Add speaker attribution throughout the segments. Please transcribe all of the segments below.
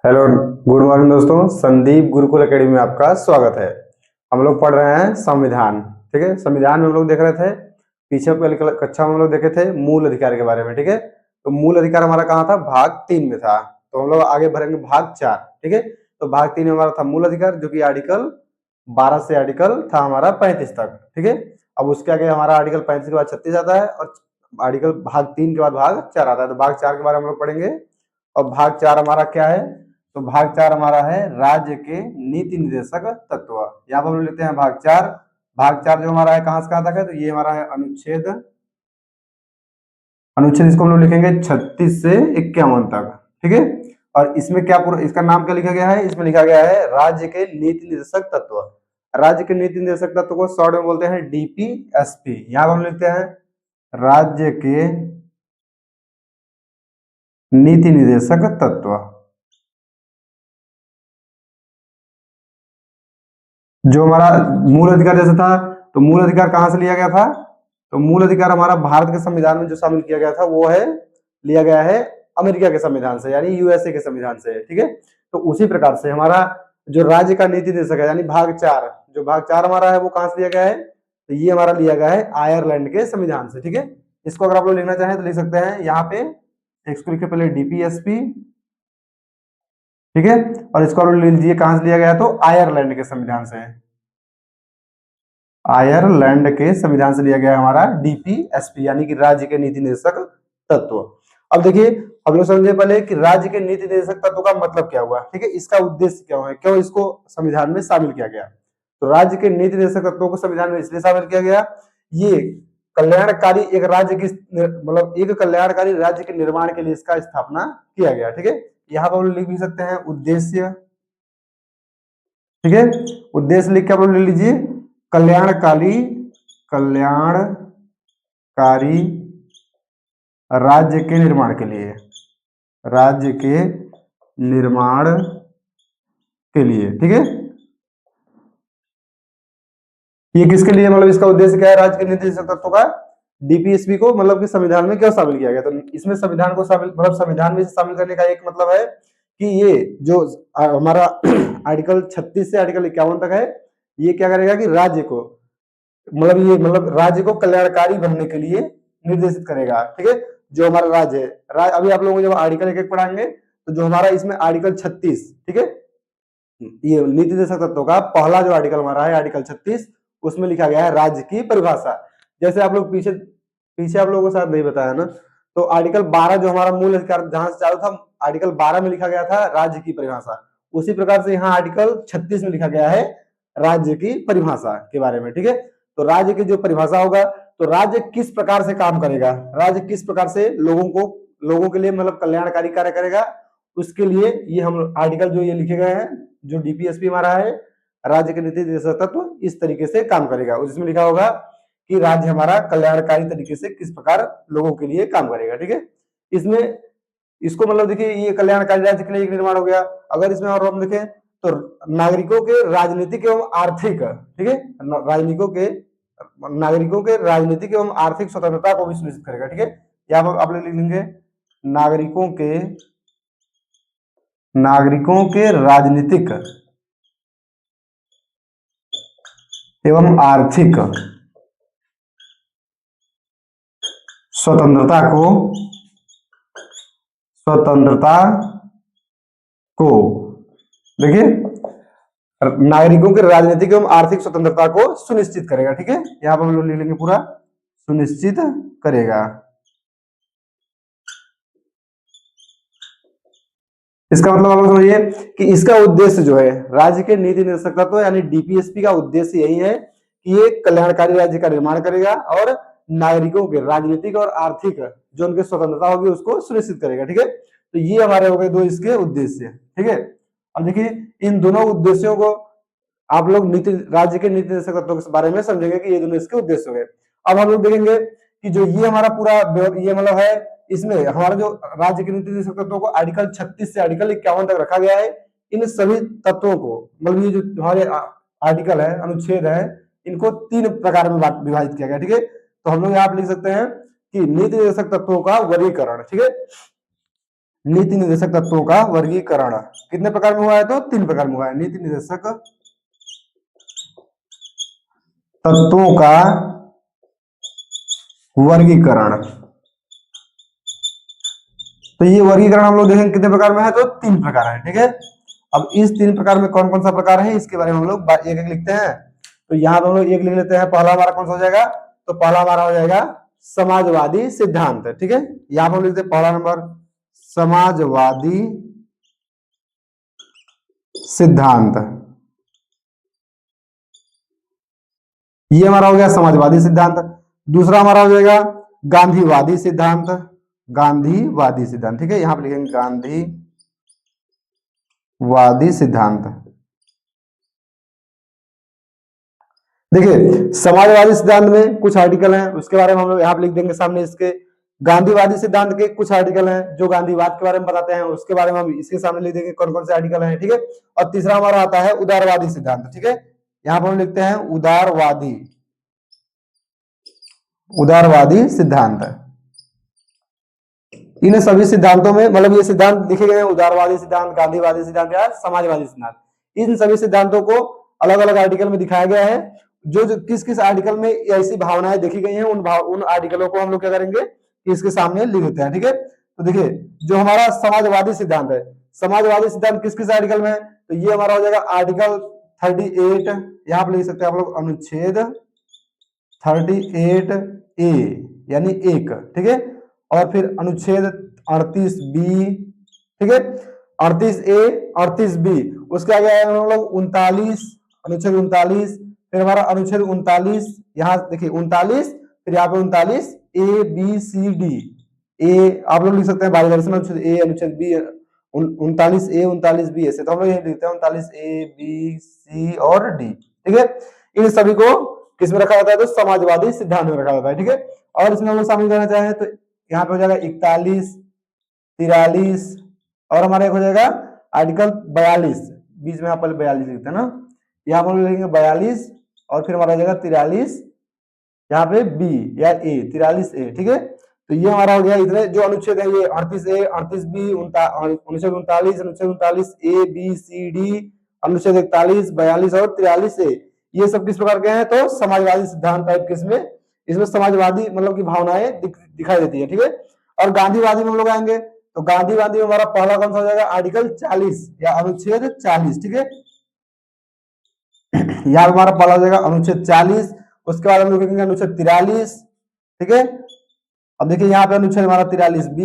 Speaker 1: Hello, good morning दोस्तों। Sandeep Gurukul academy में आपका स्वागत है। हम लोग पढ़ रहे हैं संविधान। ठीक है, संविधान में हम लोग देख रहे थे, पीछे वाली कक्षा में हम लोग देखे थे मूल अधिकार के बारे में। ठीक है, तो मूल अधिकार हमारा कहाँ था? भाग 3 में था। तो हम लोग आगे बढ़ेंगे भाग 4। ठीक है, तो भाग 3 में हमारा था मूल अधिकार, जो कि आर्टिकल 12 से आर्टिकल था हमारा 35 तक। ठीक है, अब उसके आगे हमारा आर्टिकल 35 के बाद 36 आता है, और आर्टिकल भाग 3 के बाद भाग 4 आता है। तो भाग 4 के बारे में हम लोग पढ़ेंगे। और भाग 4 हमारा क्या है? तो भाग 4 हमारा है राज्य के नीति निर्देशक तत्व। यहाँ पर हम लेते हैं भाग 4। भाग 4 जो हमारा है कहाँ से कहाँ तक है? तो ये हमारा है अनुच्छेद अनुच्छेद इसको हम लोग लिखेंगे 36 से 51 तक। ठीक है, और इसमें क्या पूरा इसका नाम क्या लिखा गया है? इसमें लिखा गया है राज्य के नीति निर्देशक तत्व। राज्य के नीति निर्देशक तत्व को शॉर्ट में बोलते हैं डीपीएसपी। यहाँ पर हम लिखते हैं राज्य के नीति निर्देशक तत्व। जो हमारा मूल अधिकार जैसे था, तो मूल अधिकार कहाँ से लिया गया था? तो मूल अधिकार हमारा भारत के संविधान में जो शामिल किया गया था वो है, लिया गया है अमेरिका के संविधान से, यानी यूएसए के संविधान से। ठीक है, तो उसी प्रकार से हमारा जो राज्य का नीति निर्देशक है, यानी भाग 4, जो भाग 4 हमारा है वो कहाँ से लिया गया है? तो ये हमारा लिया गया है आयरलैंड के संविधान से। ठीक है, इसको अगर आप लोग लिखना चाहें तो लिख सकते हैं यहाँ पे, इसको लिखे पहले डीपीएसपी। ठीक है, और इसको आप लोग लिख लीजिए कहां से लिया गया? तो आयरलैंड के संविधान से। आयरलैंड के संविधान से लिया गया हमारा डीपीएसपी, यानी कि राज्य के नीति निर्देशक तत्व। अब देखिए, हम लोग समझे पहले कि राज्य के नीति निर्देशक तत्व का मतलब क्या हुआ। ठीक है, इसका उद्देश्य क्या है, क्यों इसको संविधान में शामिल किया गया? तो राज्य के नीति निर्देशक तत्वों को संविधान में इसलिए शामिल किया गया, ये कल्याणकारी एक राज्य की मतलब एक कल्याणकारी राज्य के निर्माण के लिए इसका स्थापना किया गया। ठीक है, यहाँ पर हम लोग लिख भी सकते हैं उद्देश्य। ठीक है, उद्देश्य लिख के आप लोग ले लीजिए कल्याणकारी कल्याणकारी राज्य के निर्माण के लिए, राज्य के निर्माण के लिए। ठीक है, ये किसके लिए, मतलब इसका उद्देश्य क्या है राज्य के नीति तत्वों का? डीपीएसपी को मतलब कि संविधान में क्यों शामिल किया गया? तो इसमें संविधान को शामिल, मतलब संविधान में शामिल करने का एक मतलब है कि ये जो हमारा आर्टिकल 36 से आर्टिकल 51 तक है, ये क्या करेगा कि राज्य को, मतलब ये मतलब राज्य को कल्याणकारी बनने के लिए निर्देशित करेगा। ठीक है, जो हमारा राज्य है, अभी आप लोगों को जब आर्टिकल एक एक पढ़ाएंगे, तो जो हमारा इसमें आर्टिकल 36, ठीक है, ये नीति निर्देशक तत्वों का पहला जो आर्टिकल हमारा है आर्टिकल 36, उसमें लिखा गया है राज्य की परिभाषा। जैसे आप लोग पीछे पीछे आप लोगों को साथ नहीं बताया ना, तो आर्टिकल 12 जो हमारा मूल अधिकार जहां से चालू था, आर्टिकल 12 में लिखा गया था राज्य की परिभाषा। उसी प्रकार से यहाँ आर्टिकल 36 में लिखा गया है राज्य की परिभाषा के बारे में। ठीक है, तो राज्य की जो परिभाषा होगा, तो राज्य किस प्रकार से काम करेगा, राज्य किस प्रकार से लोगों के लिए मतलब कल्याणकारी कार्य करेगा, उसके लिए ये हम आर्टिकल जो ये लिखे गए हैं, जो डीपीएसपी हमारा है राज्य के नीति निर्देशक तत्व, इस तरीके से काम करेगा। उसमें लिखा होगा कि राज्य हमारा कल्याणकारी तरीके से किस प्रकार लोगों के लिए काम करेगा। ठीक है, इसमें इसको मतलब देखिए, ये कल्याणकारी राज्य के लिए एक निर्माण हो गया। अगर इसमें और हम देखें तो नागरिकों के राजनीतिक एवं आर्थिक, ठीक है, नागरिकों के राजनीतिक एवं आर्थिक स्वतंत्रता को भी सुनिश्चित करेगा। ठीक है, यहाँ पर आप लोग लिख लेंगे नागरिकों के राजनीतिक एवं आर्थिक स्वतंत्रता को स्वतंत्रता को देखिए, नागरिकों के राजनीतिक एवं आर्थिक स्वतंत्रता को सुनिश्चित करेगा। ठीक है, यहाँ पर हम लोग लिख लेंगे पूरा सुनिश्चित करेगा। इसका मतलब आप लोग समझिए कि इसका उद्देश्य जो है राज्य के नीति निर्देशक तत्व यानी डीपीएसपी का उद्देश्य यही है कि ये कल्याणकारी राज्य का निर्माण करेगा और नागरिकों के राजनीतिक और आर्थिक जो उनकी स्वतंत्रता होगी उसको सुनिश्चित करेगा। ठीक है, तो ये हमारे हो गए दो इसके उद्देश्य। ठीक है, अब देखिए इन दोनों उद्देश्यों को आप लोग राज्य के नीति निर्देशक तत्वों के बारे में समझेंगे कि ये दोनों इसके उद्देश्य हो गए। अब हम लोग देखेंगे कि जो ये हमारा पूरा ये मतलब है, इसमें हमारा जो राज्य के नीति निर्देशक तत्वों को आर्टिकल 36 से आर्टिकल 51 तक रखा गया है। इन सभी तत्वों को मतलब ये जो हमारे आर्टिकल है, अनुच्छेद है, इनको 3 प्रकार में विभाजित किया गया। ठीक है, तो हम लोग यहाँ पे लिख सकते हैं कि नीति निर्देशक तत्वों का वर्गीकरण। ठीक है, नीति निर्देशक तत्वों का वर्गीकरण कितने प्रकार में हुआ है? तो 3 प्रकार में हुआ है। नीति निर्देशक तत्वों का वर्गीकरण, तो ये वर्गीकरण हम लोग देखेंगे कितने प्रकार में है? तो 3 प्रकार है। ठीक है, अब इस 3 प्रकार में कौन कौन सा प्रकार है इसके बारे में हम लोग एक एक लिखते हैं। तो यहाँ पे हम लोग एक लिख लेते हैं। पहला हमारा कौन सा हो जाएगा? तो पहला हमारा हो जाएगा समाजवादी सिद्धांत। ठीक है, यहाँ पर हम लिखते हैं पहला नंबर समाजवादी सिद्धांत, ये हमारा हो गया समाजवादी सिद्धांत। दूसरा हमारा हो जाएगा गांधीवादी सिद्धांत, गांधीवादी सिद्धांत। ठीक है, यहां पर लिखेंगे गांधीवादी सिद्धांत। देखिए समाजवादी सिद्धांत में कुछ आर्टिकल हैं, उसके बारे में हम लोग यहाँ पे लिख देंगे सामने इसके। गांधीवादी सिद्धांत के कुछ आर्टिकल हैं जो गांधीवाद के बारे में बताते हैं, उसके बारे में हम इसके सामने लिख देंगे कौन कौन से आर्टिकल हैं। ठीक है, और तीसरा हमारा आता है उदारवादी सिद्धांत। ठीक है, यहाँ पर हम लिखते हैं उदारवादी, उदारवादी सिद्धांत। इन सभी सिद्धांतों में मतलब ये सिद्धांत लिखे गए हैं, उदारवादी सिद्धांत, गांधीवादी सिद्धांत या समाजवादी सिद्धांत। इन सभी सिद्धांतों को अलग अलग आर्टिकल में दिखाया गया है। जो जो किस किस आर्टिकल में ऐसी भावनाएं देखी गई हैं उन आर्टिकलों को हम लोग क्या करेंगे कि इसके सामने लिख देते हैं। ठीक है, तो देखिए जो हमारा समाजवादी सिद्धांत है, समाजवादी सिद्धांत किस किस आर्टिकल में है? तो ये हमारा हो जाएगा आर्टिकल 38, यहाँ पर लिख सकते हैं आप लोग अनुच्छेद 38A यानी 1। ठीक है, और फिर अनुच्छेद 38B। ठीक है, 38A 38B, उसके आगे आए हम लोग 39, अनुच्छेद 39। फिर हमारा अनुच्छेद 39, यहाँ देखिए 39, फिर यहाँ पे 39A B C D। ए आप लोग लिख सकते हैं बारी बारी से, अनुच्छेद ए, अनुच्छेद बी, 39A 39B ऐसे। तो हम लोग ये लिखते हैं 39A B C और D। ठीक है, इन सभी को किस में रखा जाता है? तो समाजवादी सिद्धांत में रखा जाता है। ठीक है, और इसमें हम लोग शामिल करना चाहें तो यहाँ पे हो जाएगा 41, 43 और हमारा एक हो जाएगा आर्टिकल 42, बीच में यहाँ पर 42 लिखते हैं ना, यहाँ पर लिखेंगे 42 और फिर हमारा हो जाएगा 43, यहाँ पे बी या ए 43A। ठीक है, तो ये हमारा हो गया इतने जो अनुच्छेद है, ये 38A 38B, अनुच्छेद 39, अनुच्छेद 39A B C D, अनुच्छेद 41, 42 और 43A, ये सब किस प्रकार के हैं? तो समाजवादी सिद्धांत टाइप के इसमें इसमें समाजवादी मतलब की भावनाएं दिखाई देती है। ठीक है, और गांधीवादी में हम लोग आएंगे तो गांधीवादी में हमारा पहला कौन सा हो जाएगा? आर्टिकल 40 या अनुच्छेद 40। ठीक है, यहाँ हमारा पहला हो जाएगा अनुच्छेद 40, उसके बाद हम लोग लिखेंगे अनुच्छेद 43। ठीक है, अब देखिए यहाँ पे अनुच्छेद हमारा 43B।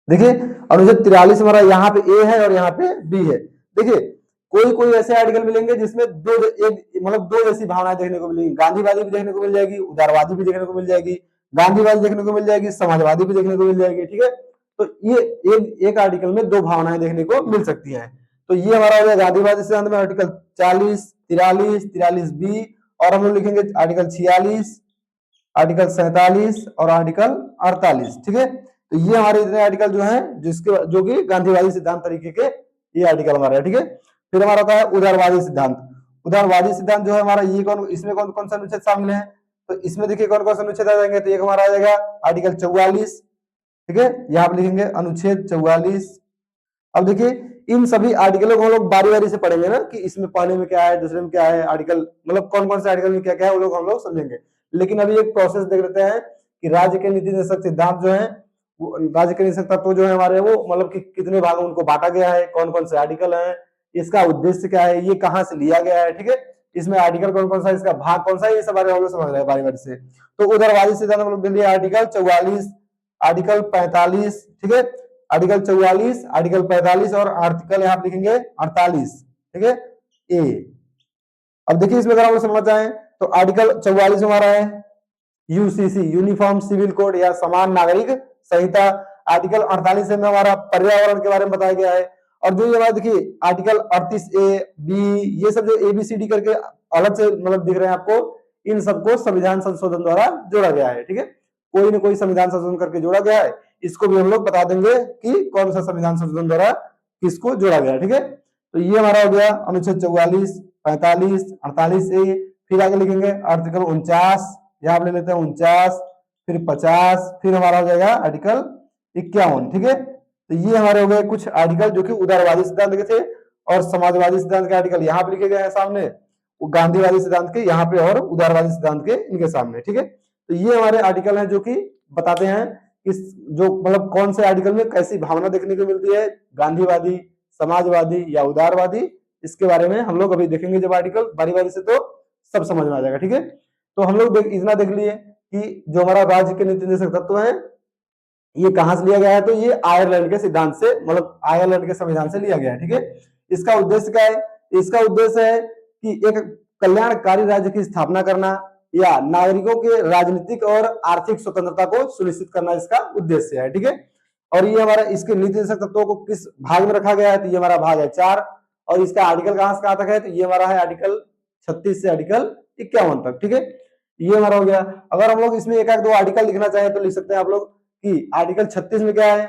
Speaker 1: देखिए अनुच्छेद 43 हमारा यहाँ पे ए है और यहाँ पे बी है। देखिए कोई कोई ऐसे आर्टिकल मिलेंगे जिसमें दो जैसी भावनाएं देखने को मिलेंगी, गांधीवादी भी देखने को मिल जाएगी, उदारवादी भी देखने को मिल जाएगी, गांधीवादी देखने को मिल जाएगी, समाजवादी भी देखने को मिल जाएगी। ठीक है, तो ये एक आर्टिकल में दो भावनाएं देखने को मिल सकती हैं। तो ये हमारा हो गया गांधीवादी सिद्धांत में आर्टिकल 40, 43, 43B, और हम लोग लिखेंगे आर्टिकल 46, आर्टिकल 47 और आर्टिकल 48। ठीक है, तो ये हमारे इतने आर्टिकल जो हैं जिसके जो कि गांधीवादी सिद्धांत तरीके के ये आर्टिकल हमारे है। ठीक है, फिर हमारा होता है उदारवादी सिद्धांत। उदारवादी सिद्धांत जो है हमारा ये इसमें कौन कौन सा अनुच्छेद शामिल है? तो इसमें देखिए कौन कौन सा अनुच्छेद आ जाएंगे। तो एक हमारा आ जाएगा आर्टिकल 44। ठीक है, यहाँ पे लिखेंगे अनुच्छेद 44। अब देखिए इन सभी आर्टिकलों को हम लोग बारी बारी से पढ़ेंगे ना कि इसमें पहले में क्या है, दूसरे में क्या है, आर्टिकल मतलब कौन कौन से आर्टिकल में क्या क्या है वो लोग हम लोग समझेंगे। लेकिन अभी एक प्रोसेस देख लेते हैं कि राज्य के नीति निर्देशक सिद्धांत जो है, राज्य के निर्देशक तत्व जो है हमारे वो मतलब कि कितने भागों उनको बांटा गया है, कौन कौन से आर्टिकल है, इसका उद्देश्य क्या है, ये कहाँ से लिया गया है। ठीक है, इसमें आर्टिकल कौन कौन सा, इसका भाग कौन सा है, ये सब बारे में हम लोग समझ रहे हैं बारी बारी से। तो उदारवादी सिद्धांत हम लोग आर्टिकल 44, आर्टिकल 45। ठीक है, आर्टिकल 44, आर्टिकल 45 और आर्टिकल यहाँ पे लिखेंगे 48। ठीक है, ए। अब देखिए इसमें अगर हम समझना चाहें तो आर्टिकल 44 हमारा है यूसीसी, यूनिफॉर्म सिविल कोड या समान नागरिक संहिता। आर्टिकल 48 में हमारा पर्यावरण के बारे में बताया गया है। और जो ये हमारा देखिए आर्टिकल 38A B, ये सब जो ABCD करके अलग से मतलब दिख रहे हैं आपको, इन सबको संविधान संशोधन द्वारा जोड़ा गया है। ठीक है, कोई ना कोई संविधान संशोधन करके जोड़ा गया है, इसको भी हम लोग बता देंगे कि कौन सा संविधान संशोधन द्वारा किसको जोड़ा गया है। ठीक है, तो ये हमारा हो गया अनुच्छेद 44, 45, 48A। फिर आगे लिखेंगे आर्टिकल 49, यहाँ ले लेते हैं 49, फिर 50, फिर हमारा हो जाएगा आर्टिकल 51, ठीक है। तो ये हमारे हो गए कुछ आर्टिकल जो कि उदारवादी सिद्धांत के थे, और समाजवादी सिद्धांत के आर्टिकल यहाँ पे लिखे गए हैं सामने, वो गांधीवादी सिद्धांत के यहाँ पे, और उदारवादी सिद्धांत के इनके सामने, ठीक है। तो ये हमारे आर्टिकल हैं जो कि बताते हैं इस जो मतलब कौन से आर्टिकल में कैसी भावना देखने को मिलती है, गांधीवादी, समाजवादी या उदारवादी, इसके बारे में हम लोग अभी देखेंगे जब आर्टिकल बारी बारी से, तो सब समझ में आ जाएगा, ठीक है। तो हम लोग इतना देख लिए कि जो हमारा राज्य के नीति निर्देशक तत्व है ये कहां से लिया गया है, तो ये आयरलैंड के सिद्धांत से, मतलब आयरलैंड के संविधान से लिया गया है, ठीक है। इसका उद्देश्य क्या है, इसका उद्देश्य है कि एक कल्याणकारी राज्य की स्थापना करना या नागरिकों के राजनीतिक और आर्थिक स्वतंत्रता को सुनिश्चित करना इसका उद्देश्य है, ठीक है। और ये हमारा इसके नीति निर्देशक तत्वों को किस भाग में रखा गया है, तो ये हमारा भाग है 4, और इसका आर्टिकल कहां से कहां तक है, तो ये हमारा है आर्टिकल 36 से आर्टिकल 51 तक, ठीक है। ये हमारा हो गया। अगर हम लोग इसमें एक दो आर्टिकल लिखना चाहें तो लिख सकते हैं आप लोग कि आर्टिकल 36 में क्या है,